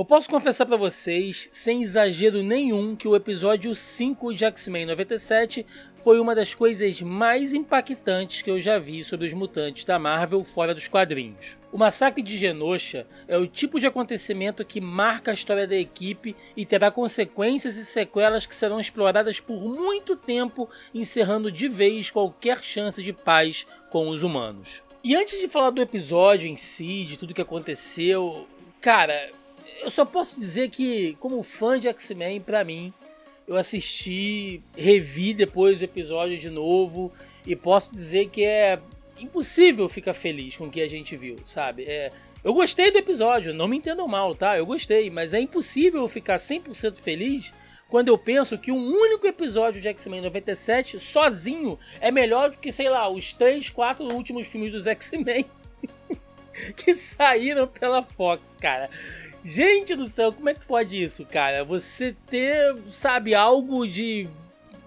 Eu posso confessar pra vocês, sem exagero nenhum, que o episódio 5 de X-Men 97 foi uma das coisas mais impactantes que eu já vi sobre os mutantes da Marvel fora dos quadrinhos. O massacre de Genosha é o tipo de acontecimento que marca a história da equipe e terá consequências e sequelas que serão exploradas por muito tempo, encerrando de vez qualquer chance de paz com os humanos. E antes de falar do episódio em si, de tudo que aconteceu, cara, eu só posso dizer que, como fã de X-Men, pra mim, eu assisti, revi depois do episódio de novo e posso dizer que é impossível ficar feliz com o que a gente viu, sabe? Eu gostei do episódio, não me entendam mal, tá? Eu gostei, mas é impossível ficar 100% feliz quando eu penso que um único episódio de X-Men 97 sozinho é melhor do que, sei lá, os 3, 4 últimos filmes dos X-Men que saíram pela Fox, cara. Gente do céu, como é que pode isso, cara? Você ter, sabe, algo de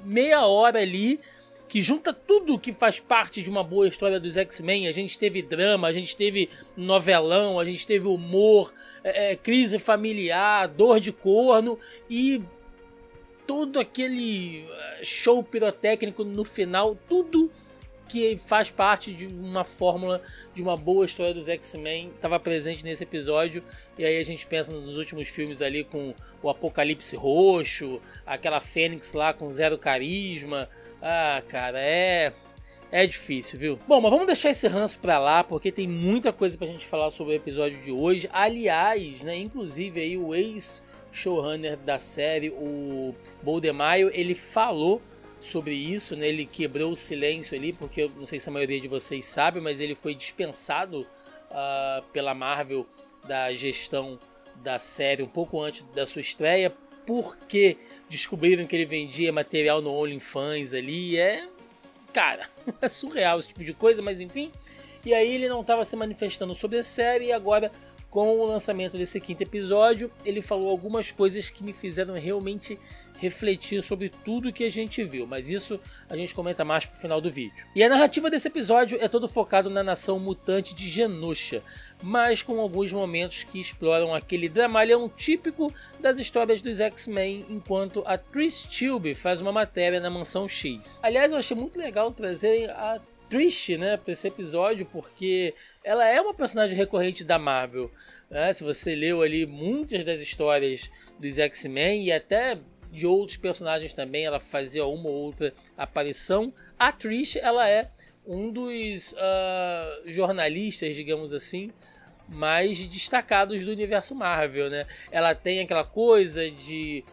meia hora ali que junta tudo que faz parte de uma boa história dos X-Men. A gente teve drama, a gente teve novelão, a gente teve humor, crise familiar, dor de corno e todo aquele show pirotécnico no final, tudo que faz parte de uma fórmula de uma boa história dos X-Men estava presente nesse episódio. E aí a gente pensa nos últimos filmes ali com o Apocalipse Roxo, aquela Fênix lá com zero carisma. Ah, cara, é difícil, viu? Bom, mas vamos deixar esse ranço pra lá, porque tem muita coisa pra gente falar sobre o episódio de hoje. Aliás, né, inclusive aí o ex-showrunner da série, o Paul DeMaio, ele falou sobre isso, né? Ele quebrou o silêncio ali, porque eu não sei se a maioria de vocês sabe, mas ele foi dispensado pela Marvel da gestão da série um pouco antes da sua estreia, porque descobriram que ele vendia material no OnlyFans ali. Cara, é surreal esse tipo de coisa, mas enfim. E aí ele não estava se manifestando sobre a série, e agora, com o lançamento desse 5º episódio, ele falou algumas coisas que me fizeram realmente refletir sobre tudo que a gente viu, mas isso a gente comenta mais pro final do vídeo. E a narrativa desse episódio é todo focado na nação mutante de Genosha, mas com alguns momentos que exploram aquele dramalhão típico das histórias dos X-Men, enquanto a Trish Tilby faz uma matéria na Mansão X. Aliás, eu achei muito legal trazer a Trish, né, para esse episódio, porque ela é uma personagem recorrente da Marvel, né? Se você leu ali muitas das histórias dos X-Men e até de outros personagens também, ela fazia uma ou outra aparição. A Trish, ela é um dos jornalistas, digamos assim, mais destacados do universo Marvel, né? Ela tem aquela coisa de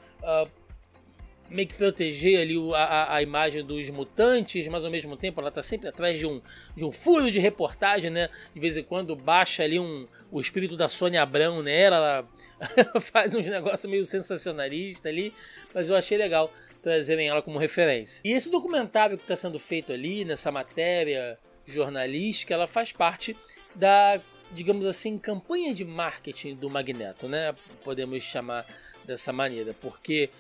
meio que proteger ali a imagem dos mutantes, mas ao mesmo tempo ela tá sempre atrás de um furo de reportagem, né? De vez em quando baixa ali o espírito da Sônia Abrão nela, ela faz uns negócios meio sensacionalista ali, mas eu achei legal trazerem ela como referência. E esse documentário que está sendo feito ali, nessa matéria jornalística, ela faz parte da, digamos assim, campanha de marketing do Magneto, né? Podemos chamar dessa maneira, porque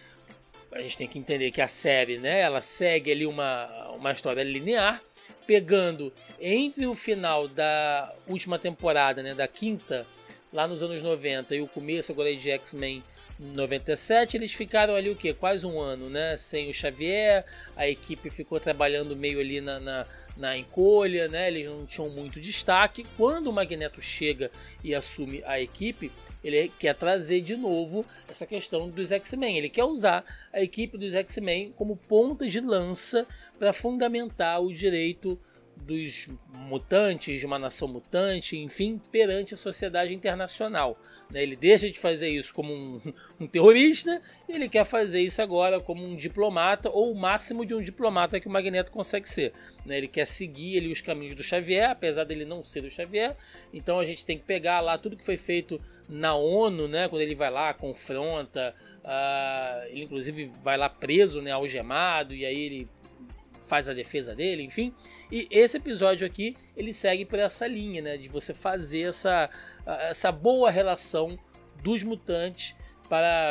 a gente tem que entender que a série, né, ela segue ali uma história linear, pegando entre o final da última temporada, né, da 5ª, lá nos anos 90, e o começo agora de X-Men 97, eles ficaram ali o quê? Quase um ano, né, sem o Xavier, a equipe ficou trabalhando meio ali na encolha, né, eles não tinham muito destaque. Quando o Magneto chega e assume a equipe, ele quer trazer de novo essa questão dos X-Men. Ele quer usar a equipe dos X-Men como ponta de lança para fundamentar o direito dos mutantes, de uma nação mutante, enfim, perante a sociedade internacional. Ele deixa de fazer isso como um terrorista e ele quer fazer isso agora como um diplomata, ou o máximo de um diplomata que o Magneto consegue ser. Ele quer seguir ali os caminhos do Xavier, apesar dele não ser o Xavier. Então a gente tem que pegar lá tudo que foi feito na ONU, né, quando ele vai lá, confronta, ele inclusive vai lá preso, né, algemado, e aí ele faz a defesa dele, enfim. E esse episódio aqui, ele segue por essa linha, né, de você fazer essa boa relação dos mutantes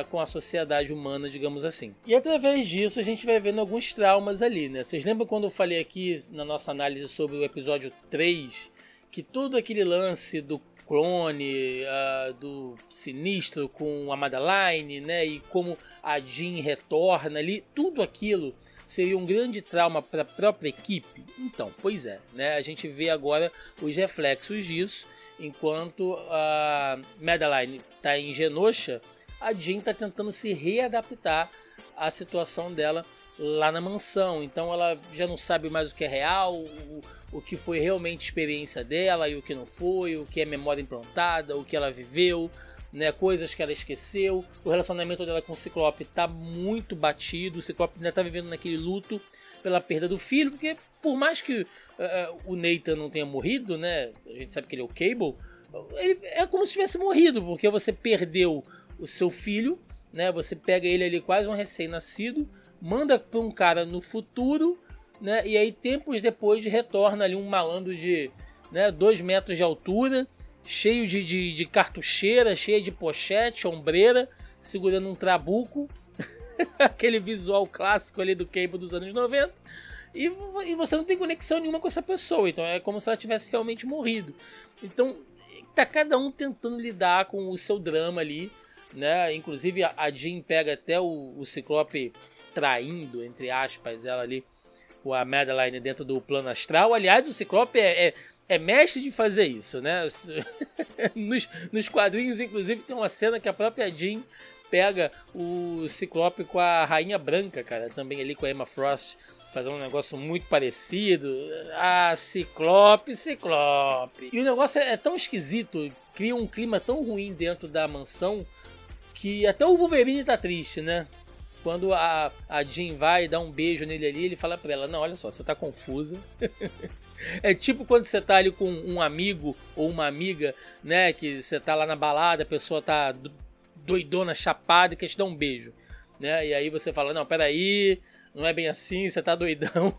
com a sociedade humana, digamos assim. E através disso a gente vai vendo alguns traumas ali, né? Vocês lembram quando eu falei aqui na nossa análise sobre o episódio 3, que todo aquele lance do clone do Sinistro com a Madeline, né? E como a Jean retorna ali, tudo aquilo seria um grande trauma para a própria equipe? Então, pois é, né? A gente vê agora os reflexos disso, enquanto a Madeline está em Genosha, a Jean está tentando se readaptar à situação dela lá na mansão. Então ela já não sabe mais o que é real, o que foi realmente experiência dela e o que não foi, o que é memória implantada, o que ela viveu, né, coisas que ela esqueceu. O relacionamento dela com o Ciclope está muito batido, o Ciclope ainda está vivendo naquele luto pela perda do filho, porque por mais que o Nathan não tenha morrido, né, a gente sabe que ele é o Cable, ele é como se tivesse morrido, porque você perdeu o seu filho, né, você pega ele ali quase um recém-nascido, manda para um cara no futuro, né, e aí tempos depois retorna ali um malandro de, né, 2 metros de altura, cheio de cartucheira, cheio de pochete, ombreira, segurando um trabuco, aquele visual clássico ali do Cable dos anos 90, e você não tem conexão nenhuma com essa pessoa, então é como se ela tivesse realmente morrido. Então tá cada um tentando lidar com o seu drama ali, né? Inclusive a Jean pega até o Ciclope traindo, entre aspas, ela ali com a Madeline dentro do plano astral. Aliás, o Ciclope é mestre de fazer isso, né? Nos quadrinhos, inclusive, tem uma cena que a própria Jean pega o Ciclope com a Rainha Branca, cara, também ali com a Emma Frost, fazendo um negócio muito parecido. Ah, Ciclope. E o negócio é tão esquisito, cria um clima tão ruim dentro da mansão, que até o Wolverine tá triste, né? Quando a Jean vai dar um beijo nele ali, ele fala pra ela, não, olha só, você tá confusa. É tipo quando você tá ali com um amigo ou uma amiga, né? Que você tá lá na balada, a pessoa tá doidona, chapada e quer te dar um beijo, né? E aí você fala, não, peraí, não é bem assim, você tá doidão.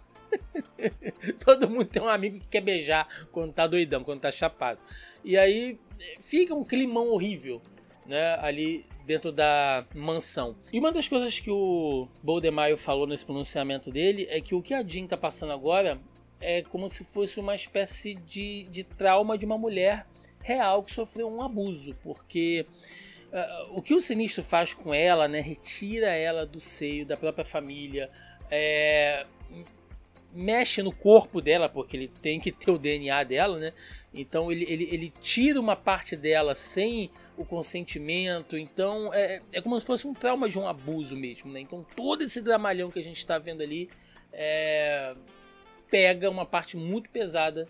Todo mundo tem um amigo que quer beijar quando tá doidão, quando tá chapado. E aí fica um climão horrível, né, ali dentro da mansão. E uma das coisas que o Boldemaio falou nesse pronunciamento dele é que o que a Jean tá passando agora é como se fosse uma espécie de trauma de uma mulher real que sofreu um abuso, porque o que o Sinistro faz com ela, né, retira ela do seio da própria família, mexe no corpo dela, porque ele tem que ter o DNA dela, né? Então ele tira uma parte dela sem o consentimento. Então é como se fosse um trauma de um abuso mesmo, né? Então todo esse dramalhão que a gente está vendo ali pega uma parte muito pesada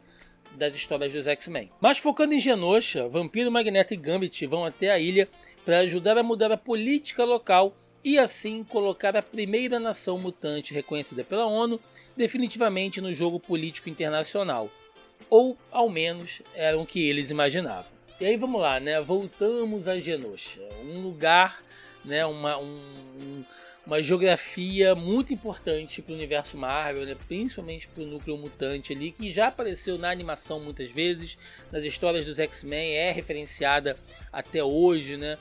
das histórias dos X-Men. Mas focando em Genosha, Vampiro, Magneto e Gambit vão até a ilha para ajudar a mudar a política local e assim colocar a primeira nação mutante reconhecida pela ONU definitivamente no jogo político internacional. Ou, ao menos, era o que eles imaginavam. E aí vamos lá, né? Voltamos a Genosha, um lugar, né? Uma geografia muito importante para o universo Marvel, né? Principalmente para o núcleo mutante ali, que já apareceu na animação muitas vezes, nas histórias dos X-Men, é referenciada até hoje, né?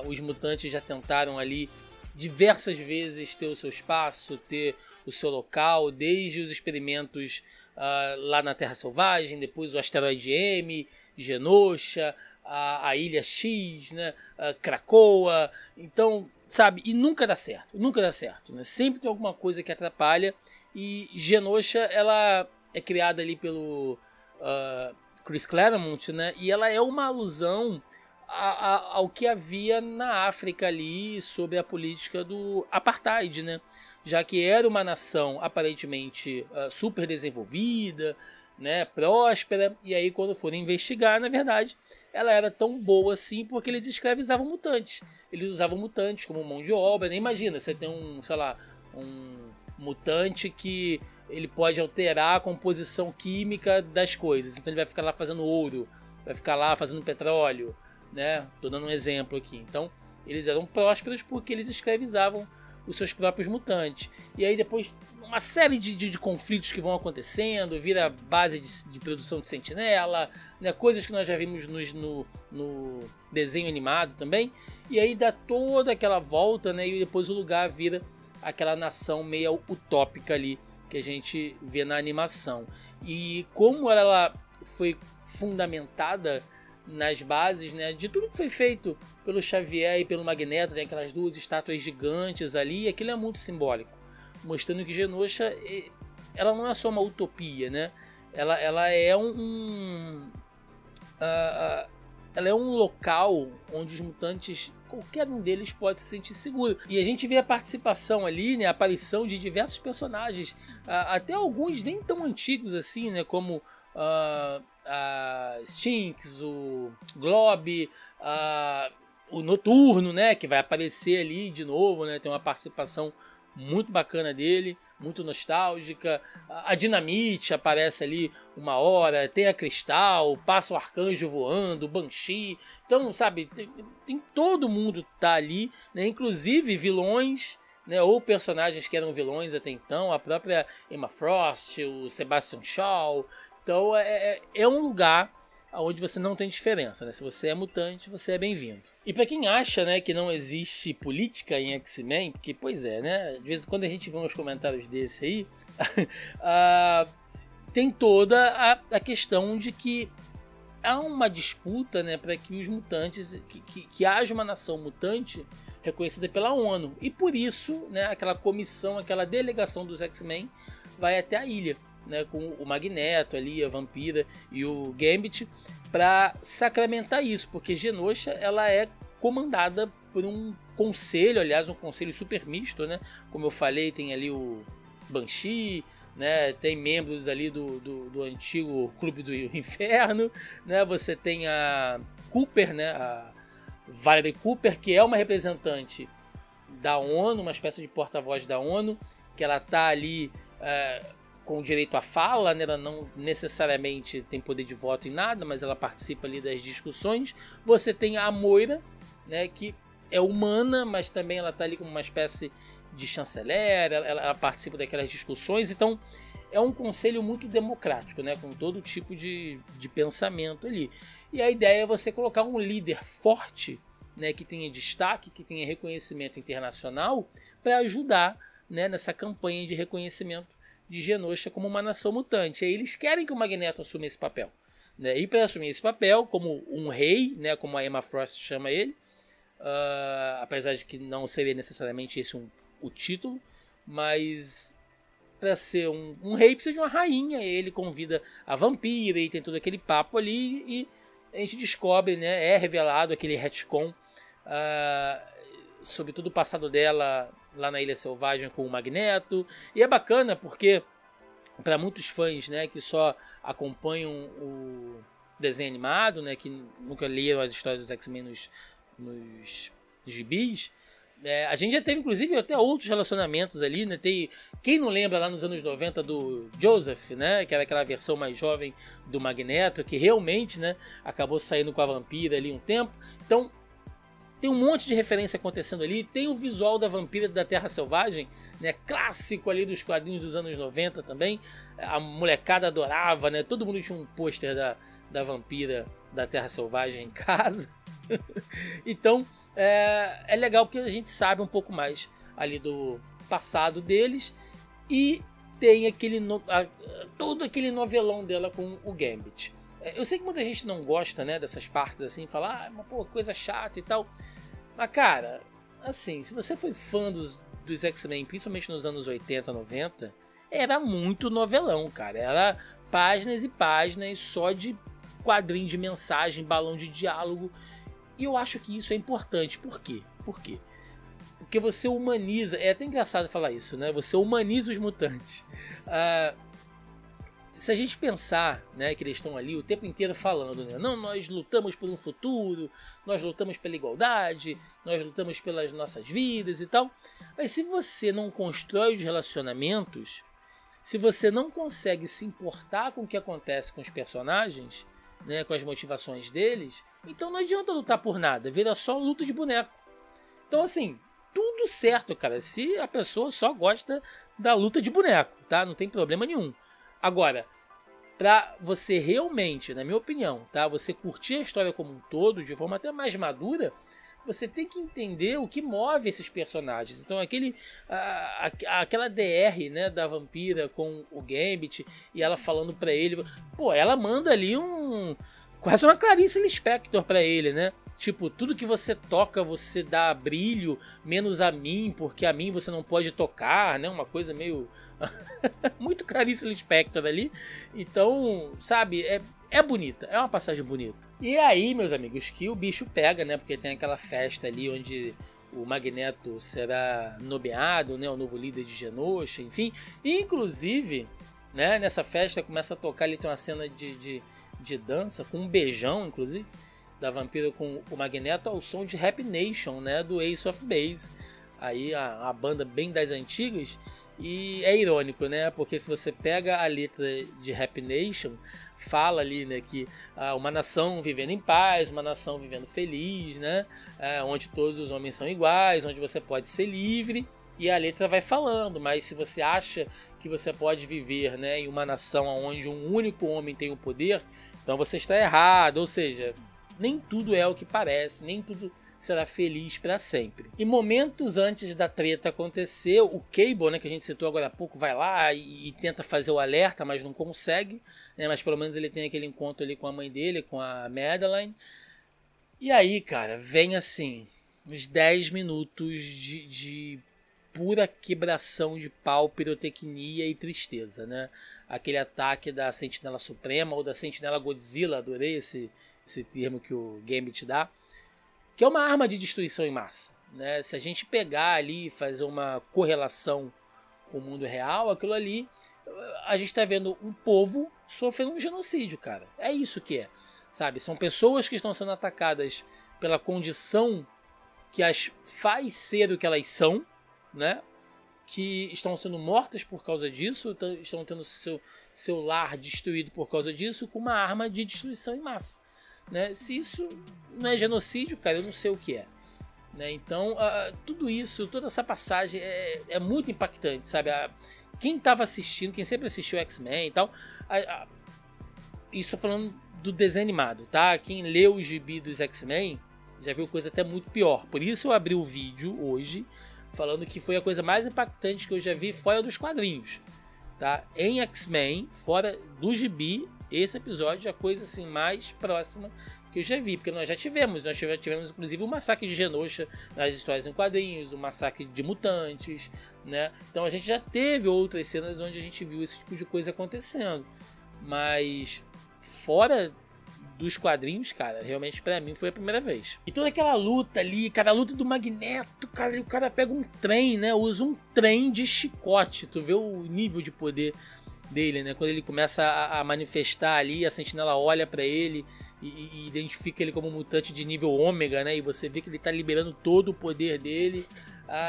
Os mutantes já tentaram ali diversas vezes ter o seu espaço, ter o seu local, desde os experimentos lá na Terra Selvagem, depois o asteroide M, Genosha, a Ilha X, né, Krakoa. Então, sabe, e nunca dá certo, né? Sempre tem alguma coisa que atrapalha, e Genosha, ela é criada ali pelo Chris Claremont, né, e ela é uma alusão ao que havia na África ali sobre a política do apartheid, né? Já que era uma nação aparentemente super desenvolvida, né, próspera, e aí quando foram investigar, na verdade, ela era tão boa assim porque eles escravizavam mutantes. Eles usavam mutantes como mão de obra, né? Imagina, você tem um mutante que ele pode alterar a composição química das coisas, então ele vai ficar lá fazendo ouro, vai ficar lá fazendo petróleo, né? Tô dando um exemplo aqui. Então, eles eram prósperos porque eles escravizavam os seus próprios mutantes. E aí depois uma série de conflitos que vão acontecendo, vira base de produção de sentinela, né? Coisas que nós já vimos no desenho animado também. E aí dá toda aquela volta, né? E depois o lugar vira aquela nação meio utópica ali que a gente vê na animação. E como ela foi fundamentada nas bases, né, de tudo que foi feito pelo Xavier e pelo Magneto, né, aquelas duas estátuas gigantes ali, aquilo é muito simbólico, mostrando que Genosha, ela não é só uma utopia, né, ela é ela é um local onde os mutantes, qualquer um deles pode se sentir seguro. E a gente vê a participação ali, né, a aparição de diversos personagens, até alguns nem tão antigos assim, né, como a Stinks, o Glob, o Noturno, né, que vai aparecer ali de novo, né, tem uma participação muito bacana dele, muito nostálgica. A Dinamite aparece ali uma hora, tem a Cristal, passa o Arcanjo voando, o Banshee. Então, sabe, tem todo mundo tá ali, né, inclusive vilões, né, ou personagens que eram vilões até então, a própria Emma Frost, o Sebastian Shaw. Então é um lugar onde você não tem diferença, né? Se você é mutante, você é bem-vindo. E para quem acha, né, que não existe política em X-Men, porque, pois é, né? De vez em quando a gente vê uns comentários desse aí, tem toda a questão de que há uma disputa, né, para que os mutantes, que haja uma nação mutante reconhecida pela ONU. E por isso, né, aquela comissão, aquela delegação dos X-Men vai até a ilha, né, com o Magneto ali, a Vampira e o Gambit, para sacramentar isso, porque Genosha, ela é comandada por um conselho, aliás, um conselho super misto, né? Como eu falei, tem ali o Banshee, né? Tem membros ali do antigo Clube do Inferno, né? Você tem a Cooper, né? A Valerie Cooper, que é uma representante da ONU, uma espécie de porta-voz da ONU, que ela tá ali com direito à fala, né? Ela não necessariamente tem poder de voto em nada, mas ela participa ali das discussões. Você tem a Moira, né? Que é humana, mas também ela está ali como uma espécie de chanceler, ela participa daquelas discussões. Então é um conselho muito democrático, né? Com todo tipo de pensamento ali. E a ideia é você colocar um líder forte, né? Que tenha destaque, que tenha reconhecimento internacional, para ajudar, né? Nessa campanha de reconhecimento de Genosha como uma nação mutante. E aí eles querem que o Magneto assuma esse papel, né? E para assumir esse papel como um rei, né? Como a Emma Frost chama ele, apesar de que não seria necessariamente esse o título, mas para ser um rei precisa de uma rainha. E ele convida a Vampira e tem todo aquele papo ali, e a gente descobre, né? É revelado aquele retcon sobre todo o passado dela lá na Ilha Selvagem com o Magneto. E é bacana porque para muitos fãs, né, que só acompanham o desenho animado, né, que nunca leram as histórias dos X-Men nos gibis, a gente já teve inclusive até outros relacionamentos ali, né? Quem não lembra lá nos anos 90 do Joseph, né, que era aquela versão mais jovem do Magneto, que realmente, né, acabou saindo com a Vampira ali um tempo. Então tem um monte de referência acontecendo ali. Tem o visual da Vampira da Terra Selvagem, né? Clássico ali dos quadrinhos dos anos 90 também. A molecada adorava, né? Todo mundo tinha um pôster da Vampira da Terra Selvagem em casa. Então é legal porque a gente sabe um pouco mais ali do passado deles. E tem todo aquele novelão dela com o Gambit. Eu sei que muita gente não gosta, né, dessas partes assim, fala, mas pô, coisa chata e tal. Mas cara, assim, se você foi fã dos X-Men, principalmente nos anos 80, 90, era muito novelão, cara. Era páginas e páginas só de quadrinho de mensagem, balão de diálogo. E eu acho que isso é importante. Por quê? Porque você humaniza... É até engraçado falar isso, né? Você humaniza os mutantes. Se a gente pensar, né, que eles estão ali o tempo inteiro falando, né, não, nós lutamos por um futuro, nós lutamos pela igualdade, nós lutamos pelas nossas vidas e tal, mas se você não constrói os relacionamentos, se você não consegue se importar com o que acontece com os personagens, né, com as motivações deles, então não adianta lutar por nada, vira só luta de boneco. Então assim, tudo certo, cara, se a pessoa só gosta da luta de boneco, tá? Não tem problema nenhum. Agora, para você realmente, na minha opinião, tá, você curtir a história como um todo, de forma até mais madura, você tem que entender o que move esses personagens. Então aquela DR, né, da Vampira com o Gambit, e ela falando para ele, pô, ela manda ali quase uma Clarice Lispector pra ele, né? Tipo, tudo que você toca, você dá brilho, menos a mim, porque a mim você não pode tocar, né? Uma coisa meio... muito Clarice Lispector ali. Então, sabe, é bonita, é uma passagem bonita. E aí, meus amigos, que o bicho pega, né? Porque tem aquela festa ali onde o Magneto será nomeado, né? O novo líder de Genosha, enfim. E, inclusive, né? Nessa festa começa a tocar ali, tem uma cena de dança, com um beijão, inclusive, da Vampira com o Magneto ao som de Rap Nation, né? Do Ace of Base. Aí a banda bem das antigas. E é irônico, né? Porque se você pega a letra de Rap Nation, fala ali, né, que uma nação vivendo em paz, uma nação vivendo feliz, né? Onde todos os homens são iguais, onde você pode ser livre. E a letra vai falando, mas se você acha que você pode viver, né, em uma nação onde um único homem tem o poder, então você está errado. Ou seja, nem tudo é o que parece, nem tudo será feliz para sempre. E momentos antes da treta acontecer, o Cable, né, que a gente citou agora há pouco, vai lá e tenta fazer o alerta, mas não consegue, né, mas pelo menos ele tem aquele encontro ali com a mãe dele, com a Madeline. E aí, cara, vem assim, uns 10 minutos de pura quebração de pau, pirotecnia e tristeza, né? Aquele ataque da Sentinela Suprema ou da Sentinela Godzilla, adorei esse termo que o Gambit dá, que é uma arma de destruição em massa, né? Se a gente pegar ali e fazer uma correlação com o mundo real, aquilo ali, a gente está vendo um povo sofrendo um genocídio, cara. É isso que é, sabe? São pessoas que estão sendo atacadas pela condição que as faz ser o que elas são, né? Que estão sendo mortas por causa disso, estão tendo seu lar destruído por causa disso, com uma arma de destruição em massa. Né? Se isso não é genocídio, cara, eu não sei o que é. Né? Então, tudo isso, toda essa passagem é muito impactante, sabe? Quem estava assistindo, quem sempre assistiu X-Men e tal, isso falando do desenho animado, tá? Quem leu o gibi dos X-Men já viu coisa até muito pior. Por isso eu abri o vídeo hoje falando que foi a coisa mais impactante que eu já vi fora dos quadrinhos, tá? Em X-Men, fora do gibi, esse episódio é a coisa assim mais próxima que eu já vi, porque nós já tivemos inclusive o massacre de Genosha nas histórias em quadrinhos, o massacre de mutantes, né? Então a gente já teve outras cenas onde a gente viu esse tipo de coisa acontecendo, mas fora dos quadrinhos, cara, realmente pra mim foi a primeira vez. E toda aquela luta ali, cara, a luta do Magneto, cara, o cara pega um trem, né? Usa um trem de chicote, tu vê o nível de poder dele, né? Quando ele começa a manifestar ali, a Sentinela olha pra ele e identifica ele como um mutante de nível ômega, né? E você vê que ele tá liberando todo o poder dele.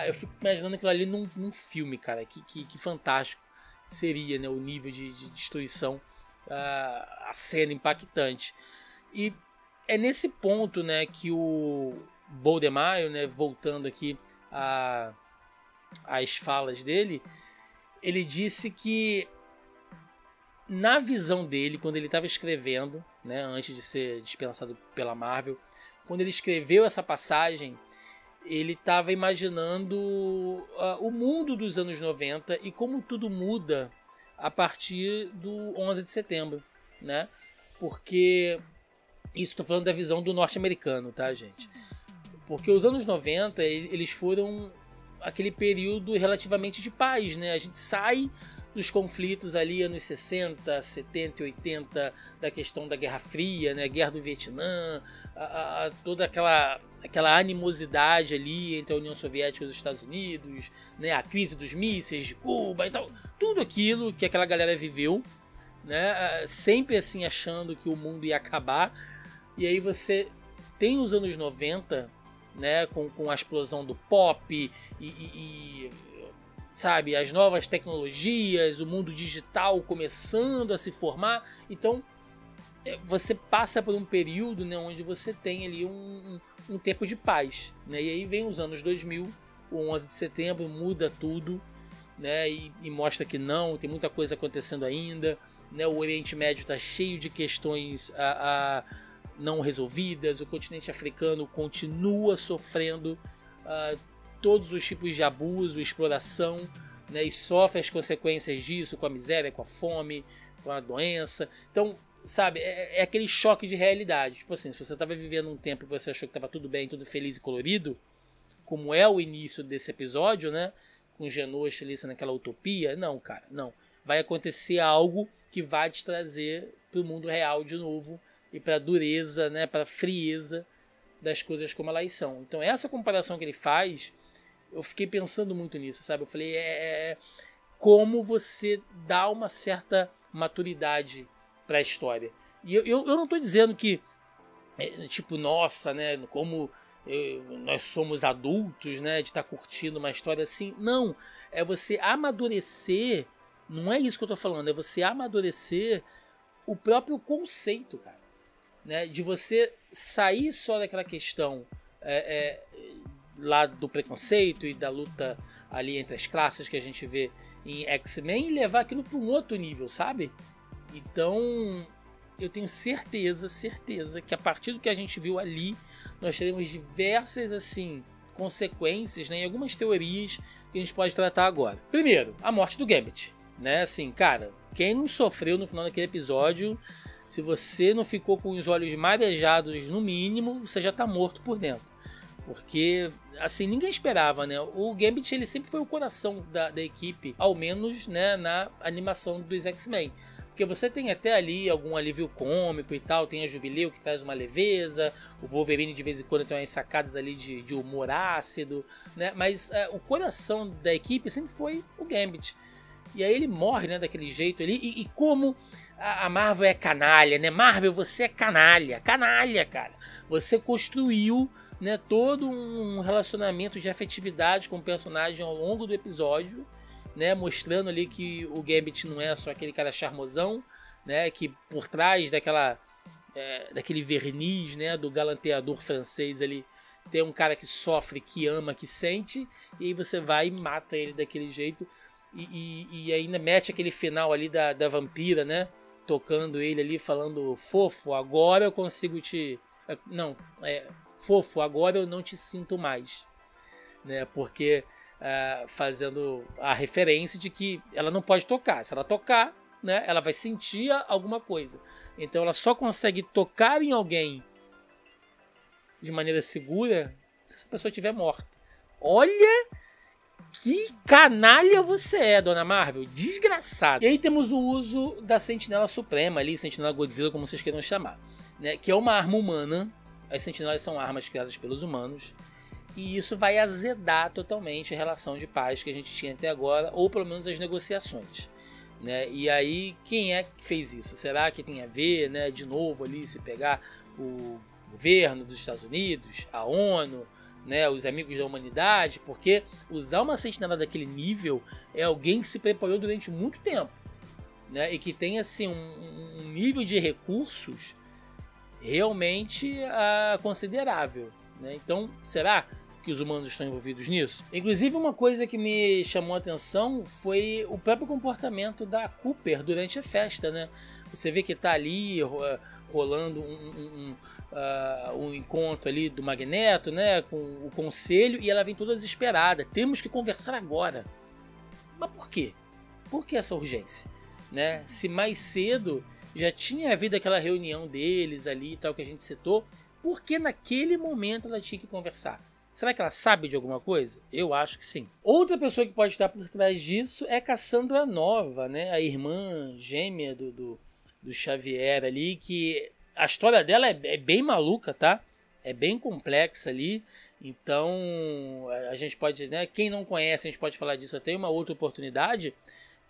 Eu fico imaginando aquilo ali num filme, cara. Que fantástico seria, né? O nível de destruição, a cena impactante. E é nesse ponto, né, que o Boldemar, né, voltando aqui às falas dele, ele disse que na visão dele, quando ele estava escrevendo, né, antes de ser dispensado pela Marvel, quando ele escreveu essa passagem, ele estava imaginando o mundo dos anos 90 e como tudo muda a partir do 11 de setembro, né? Porque isso, estou falando da visão do norte-americano, tá, gente? Porque os anos 90, eles foram aquele período relativamente de paz, né? A gente sai dos conflitos ali anos 60, 70 e 80, da questão da Guerra Fria, né? Guerra do Vietnã, toda aquela animosidade ali entre a União Soviética e os Estados Unidos, né? A crise dos mísseis de Cuba e tal, tudo aquilo que aquela galera viveu, né? Sempre assim achando que o mundo ia acabar. E aí você tem os anos 90, né? Com a explosão do pop e sabe, as novas tecnologias, o mundo digital começando a se formar. Então você passa por um período, né, onde você tem ali um tempo de paz, né? E aí vem os anos 2000, o 11 de setembro muda tudo, né? E mostra que não, tem muita coisa acontecendo ainda, né? O Oriente Médio está cheio de questões não resolvidas, o continente africano continua sofrendo todos os tipos de abuso, exploração, né? E sofre as consequências disso, com a miséria, com a fome, com a doença. Então sabe, é aquele choque de realidade. Tipo assim, se você tava vivendo um tempo e você achou que tava tudo bem, tudo feliz e colorido, como é o início desse episódio, né? Com Genosha ali sendo aquela utopia. Não, cara, não. Vai acontecer algo que vai te trazer pro mundo real de novo e pra dureza, né? Pra frieza das coisas como elas são. Então essa comparação que ele faz, eu fiquei pensando muito nisso, sabe? Eu falei, como você dá uma certa maturidade pra história. E eu não tô dizendo que, tipo, nossa, né? Como nós somos adultos, né? De estar curtindo uma história assim. Não, é você amadurecer, não é isso que eu tô falando, é você amadurecer o próprio conceito, cara. Né, de você sair só daquela questão lá do preconceito e da luta ali entre as classes que a gente vê em X-Men e levar aquilo para um outro nível, sabe? Então eu tenho certeza que a partir do que a gente viu ali, nós teremos diversas assim consequências, né, e algumas teorias que a gente pode tratar agora. Primeiro, a morte do Gambit, né? Assim, cara, quem não sofreu no final daquele episódio, se você não ficou com os olhos marejados no mínimo, você já tá morto por dentro. Porque, assim, ninguém esperava, né? O Gambit, ele sempre foi o coração da equipe, ao menos, né, na animação dos X-Men. Porque você tem até ali algum alívio cômico e tal, tem a Jubileu que traz uma leveza, o Wolverine de vez em quando tem umas sacadas ali de humor ácido, né? Mas o coração da equipe sempre foi o Gambit. E aí ele morre, né, daquele jeito ali. E como a Marvel é canalha, né? Marvel, você é canalha. Canalha, cara. Você construiu, né, todo um relacionamento de afetividade com o personagem ao longo do episódio, né? Mostrando ali que o Gambit não é só aquele cara charmosão, né? Que por trás daquele verniz, né, do galanteador francês ali, tem um cara que sofre, que ama, que sente. E aí você vai e mata ele daquele jeito. E ainda mete aquele final ali da vampira, né? Tocando ele ali, falando: fofo, agora eu consigo te... Não, fofo, agora eu não te sinto mais. Né? Porque fazendo a referência de que ela não pode tocar. Se ela tocar, né, ela vai sentir alguma coisa. Então ela só consegue tocar em alguém de maneira segura se essa pessoa estiver morta. Olha... que canalha você é, Dona Marvel. Desgraçado. E aí temos o uso da Sentinela Suprema ali, Sentinela Godzilla, como vocês queiram chamar, né? Que é uma arma humana. As sentinelas são armas criadas pelos humanos. E isso vai azedar totalmente a relação de paz que a gente tinha até agora, ou pelo menos as negociações. Né? E aí, quem é que fez isso? Será que tem a ver, né, de novo ali, se pegar o governo dos Estados Unidos, a ONU, né, os amigos da humanidade? Porque usar uma sentinela daquele nível é alguém que se preparou durante muito tempo, né, e que tem assim um nível de recursos realmente considerável, né? Então, será que os humanos estão envolvidos nisso? Inclusive, uma coisa que me chamou a atenção foi o próprio comportamento da Cooper durante a festa, né? Você vê que tá ali rolando um encontro ali do Magneto, né, com o conselho, e ela vem toda desesperada. Temos que conversar agora. Mas por quê? Por que essa urgência? Né? Se mais cedo já tinha havido aquela reunião deles ali e tal que a gente citou, por que naquele momento ela tinha que conversar? Será que ela sabe de alguma coisa? Eu acho que sim. Outra pessoa que pode estar por trás disso é Cassandra Nova, né, a irmã gêmea do Xavier ali, que a história dela é bem maluca, tá? É bem complexa ali. Então, a gente pode, né? Quem não conhece, a gente pode falar disso até em uma outra oportunidade.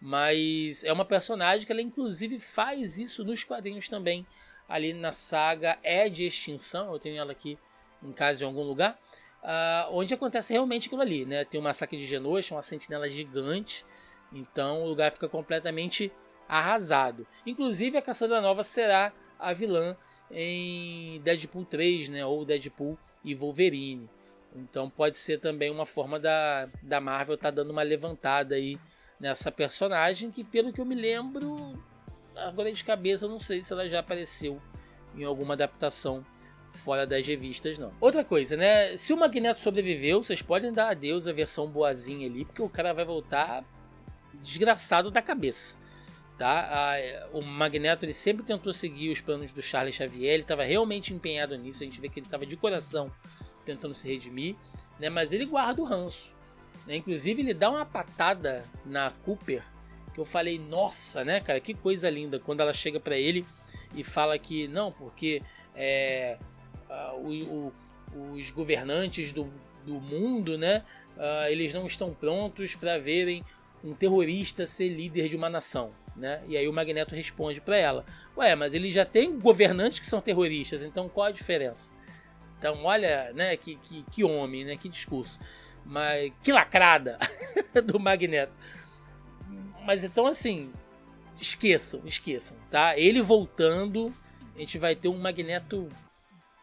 Mas é uma personagem que ela, inclusive, faz isso nos quadrinhos também. Ali na saga É de Extinção. Eu tenho ela aqui em casa em algum lugar. Onde acontece realmente aquilo ali, né? Tem o massacre de Genosha, uma sentinela gigante. Então, o lugar fica completamente arrasado. Inclusive, a Cassandra Nova será a vilã em Deadpool 3, né? Ou Deadpool e Wolverine. Então pode ser também uma forma da Marvel estar dando uma levantada aí nessa personagem, que pelo que eu me lembro, agora de cabeça eu não sei se ela já apareceu em alguma adaptação fora das revistas, não. Outra coisa, né? Se o Magneto sobreviveu, vocês podem dar adeus à versão boazinha ali, porque o cara vai voltar desgraçado da cabeça. tá? O Magneto ele sempre tentou seguir os planos do Charles Xavier, ele estava realmente empenhado nisso, a gente vê que ele estava de coração tentando se redimir, né? Mas ele guarda o ranço, né? Inclusive ele dá uma patada na Cooper, que eu falei, nossa, né, cara, que coisa linda, quando ela chega para ele e fala que não, porque os governantes do mundo, né, eles não estão prontos para verem um terrorista ser líder de uma nação, né? E aí o Magneto responde para ela, ué, mas ele já tem governantes que são terroristas, então qual a diferença? Então olha, né, que homem, né, que discurso, mas que lacrada do Magneto. Mas então assim, esqueçam, tá? Ele voltando, a gente vai ter um Magneto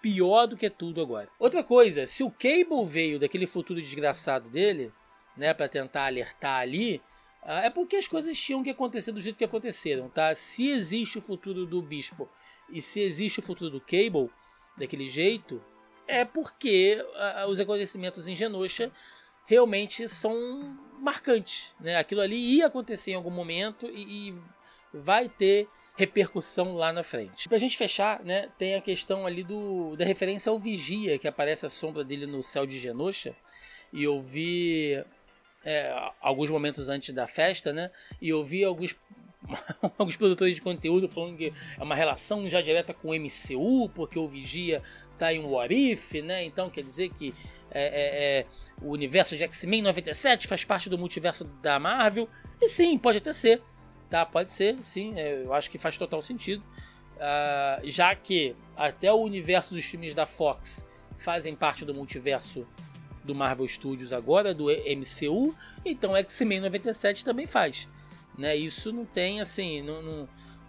pior do que tudo agora. Outra coisa, se o Cable veio daquele futuro desgraçado dele, né, para tentar alertar ali, é porque as coisas tinham que acontecer do jeito que aconteceram, tá? Se existe o futuro do Bispo e se existe o futuro do Cable daquele jeito, é porque os acontecimentos em Genosha realmente são marcantes, né? Aquilo ali ia acontecer em algum momento e vai ter repercussão lá na frente. Pra gente fechar, né, tem a questão ali da referência ao Vigia, que aparece a sombra dele no céu de Genosha, e eu vi alguns momentos antes da festa, né, e eu vi alguns produtores de conteúdo falando que é uma relação já direta com o MCU, porque o Vigia tá em um What If, né, então quer dizer que o universo de X-Men 97 faz parte do multiverso da Marvel, e sim, pode até ser, tá? Pode ser, sim, eu acho que faz total sentido, já que até o universo dos filmes da Fox fazem parte do multiverso do Marvel Studios agora, do MCU, então X-Men 97 também faz, né? Isso não tem, assim,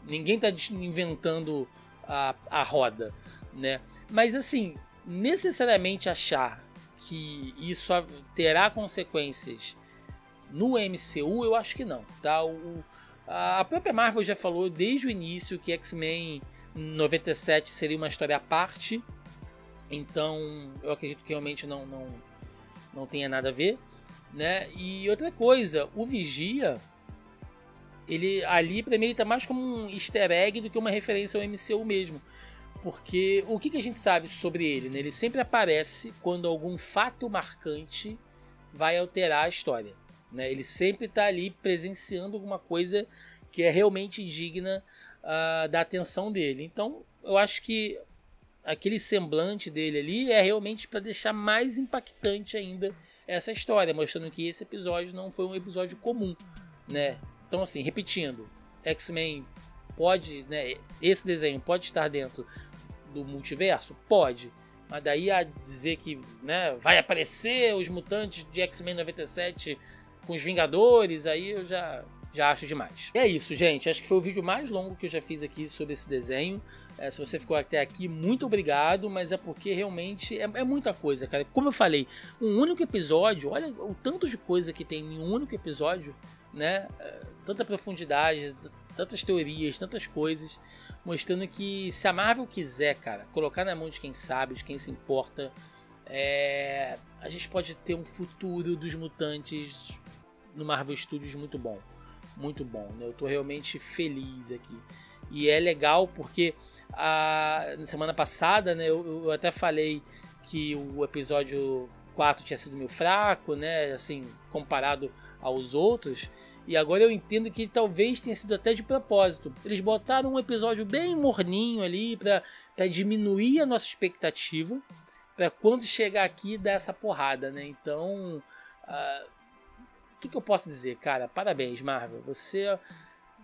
ninguém tá inventando a roda, né? Mas assim, necessariamente achar que isso terá consequências no MCU, eu acho que não, tá? A própria Marvel já falou desde o início que X-Men 97 seria uma história à parte, então eu acredito que realmente não tenha nada a ver, né? E outra coisa, o Vigia, ele ali pra mim ele tá mais como um easter egg do que uma referência ao MCU mesmo. Porque o que a gente sabe sobre ele, né? Ele sempre aparece quando algum fato marcante vai alterar a história, né? Ele sempre está ali presenciando alguma coisa que é realmente digna da atenção dele. Então eu acho que aquele semblante dele ali é realmente para deixar mais impactante ainda essa história, mostrando que esse episódio não foi um episódio comum, né? Então assim, repetindo, X-Men pode, né, esse desenho pode estar dentro do multiverso? Pode. Mas daí a dizer que, né, vai aparecer os mutantes de X-Men 97 com os Vingadores, aí eu já acho demais. E é isso, gente. Acho que foi o vídeo mais longo que eu já fiz aqui sobre esse desenho. Se você ficou até aqui, muito obrigado, mas é porque realmente é muita coisa, cara. Como eu falei, um único episódio, olha o tanto de coisa que tem em um único episódio, né? Tanta profundidade, tantas teorias, tantas coisas, mostrando que se a Marvel quiser, cara, colocar na mão de quem sabe, de quem se importa, a gente pode ter um futuro dos mutantes no Marvel Studios muito bom, né? Eu tô realmente feliz aqui. E é legal porque na semana passada, né, eu até falei que o episódio 4 tinha sido meio fraco, né, assim, comparado aos outros. E agora eu entendo que talvez tenha sido até de propósito. Eles botaram um episódio bem morninho ali para diminuir a nossa expectativa, para quando chegar aqui dar essa porrada, né? Então, o que eu posso dizer, cara? Parabéns, Marvel. Você é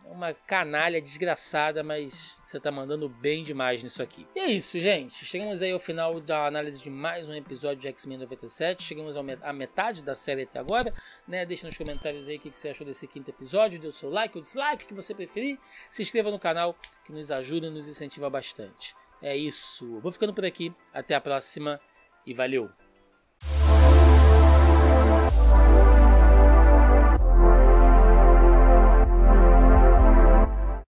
uma canalha desgraçada, mas você tá mandando bem demais nisso aqui. E é isso, gente. Chegamos aí ao final da análise de mais um episódio de X-Men 97. Chegamos à metade da série até agora, né? Deixa nos comentários aí o que você achou desse quinto episódio. Dê o seu like ou dislike, o que você preferir. Se inscreva no canal, que nos ajuda e nos incentiva bastante. É isso. Vou ficando por aqui. Até a próxima e valeu!